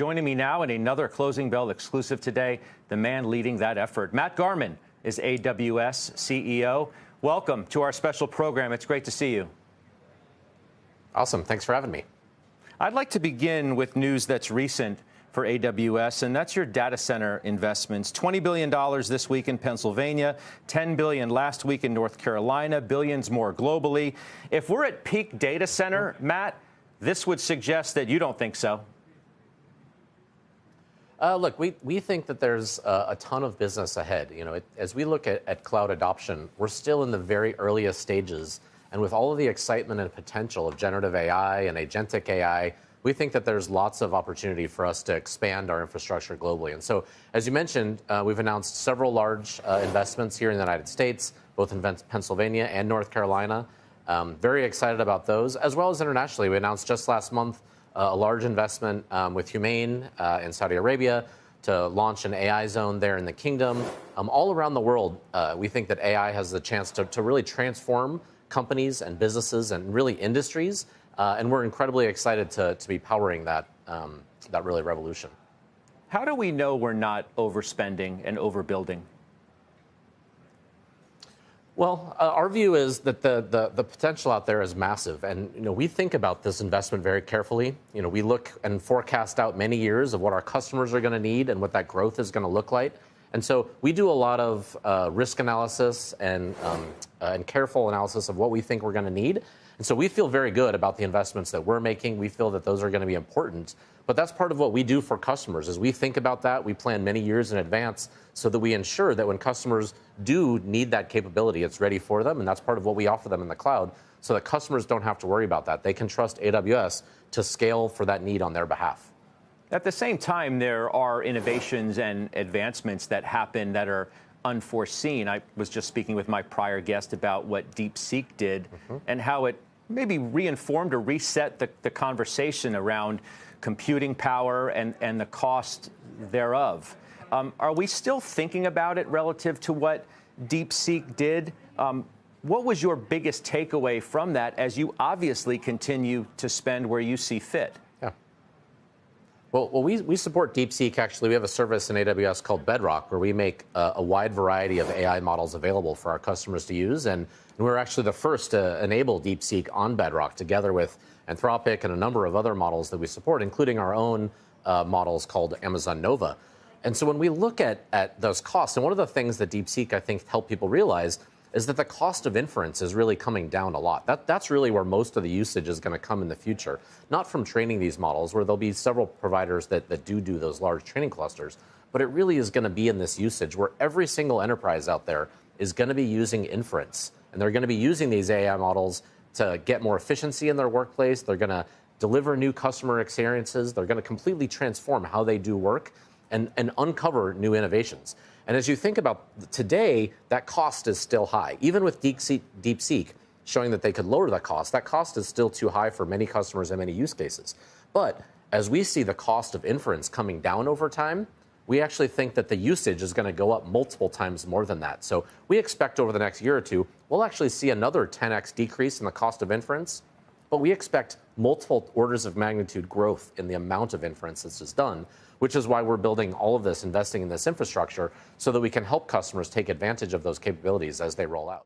Joining me now in another Closing Bell exclusive today, the man leading that effort. Matt Garman is AWS CEO. Welcome to our special program. It's great to see you. Awesome. Thanks for having me. I'd like to begin with news that's recent for AWS, and that's your data center investments. $20 billion this week in Pennsylvania, $10 billion last week in North Carolina, billions more globally. If we're at peak data center, Matt, this would suggest that you don't think so. Look, we think that there's a ton of business ahead. As we look at cloud adoption, we're still in the very earliest stages. And with all of the excitement and potential of generative AI and agentic AI, we think that there's lots of opportunity for us to expand our infrastructure globally. And so, as you mentioned, we've announced several large investments here in the United States, both in Pennsylvania and North Carolina. Very excited about those, as well as internationally. We announced just last month a large investment with Humane in Saudi Arabia to launch an AI zone there in the kingdom. All around the world, we think that AI has the chance to really transform companies and businesses and really industries. And we're incredibly excited to be powering that really revolution. How do we know we're not overspending and overbuilding? Well, our view is that the potential out there is massive. And we think about this investment very carefully. We look and forecast out many years of what our customers are going to need and what that growth is going to look like. And so we do a lot of risk analysis and careful analysis of what we think we're going to need. And so we feel very good about the investments that we're making. We feel that those are going to be important. But that's part of what we do for customers. As we think about that, we plan many years in advance so that we ensure that when customers do need that capability, it's ready for them. And that's part of what we offer them in the cloud so that customers don't have to worry about that. They can trust AWS to scale for that need on their behalf. At the same time, there are innovations and advancements that happen that are unforeseen. I was just speaking with my prior guest about what DeepSeek did and how it maybe reinformed or reset the conversation around computing power and the cost thereof. Are we still thinking about it relative to what DeepSeek did? What was your biggest takeaway from that as you obviously continue to spend where you see fit? Well, we support DeepSeek. Actually, we have a service in AWS called Bedrock, where we make a wide variety of AI models available for our customers to use. And we're actually the first to enable DeepSeek on Bedrock, together with Anthropic and a number of other models that we support, including our own models called Amazon Nova. And so when we look at those costs, and one of the things that DeepSeek, I think, helped people realize is that the cost of inference is really coming down a lot. That's really where most of the usage is going to come in the future. Not from training these models, where there'll be several providers that do those large training clusters, but it really is going to be in this usage where every single enterprise out there is going to be using inference. And they're going to be using these AI models to get more efficiency in their workplace. They're going to deliver new customer experiences. They're going to completely transform how they do work and uncover new innovations. And as you think about today, that cost is still high. Even with DeepSeek showing that they could lower that cost is still too high for many customers and many use cases. But as we see the cost of inference coming down over time, we actually think that the usage is going to go up multiple times more than that. So we expect over the next year or two, we'll actually see another 10x decrease in the cost of inference. But we expect multiple orders of magnitude growth in the amount of inference that's just done, which is why we're building all of this, investing in this infrastructure, so that we can help customers take advantage of those capabilities as they roll out.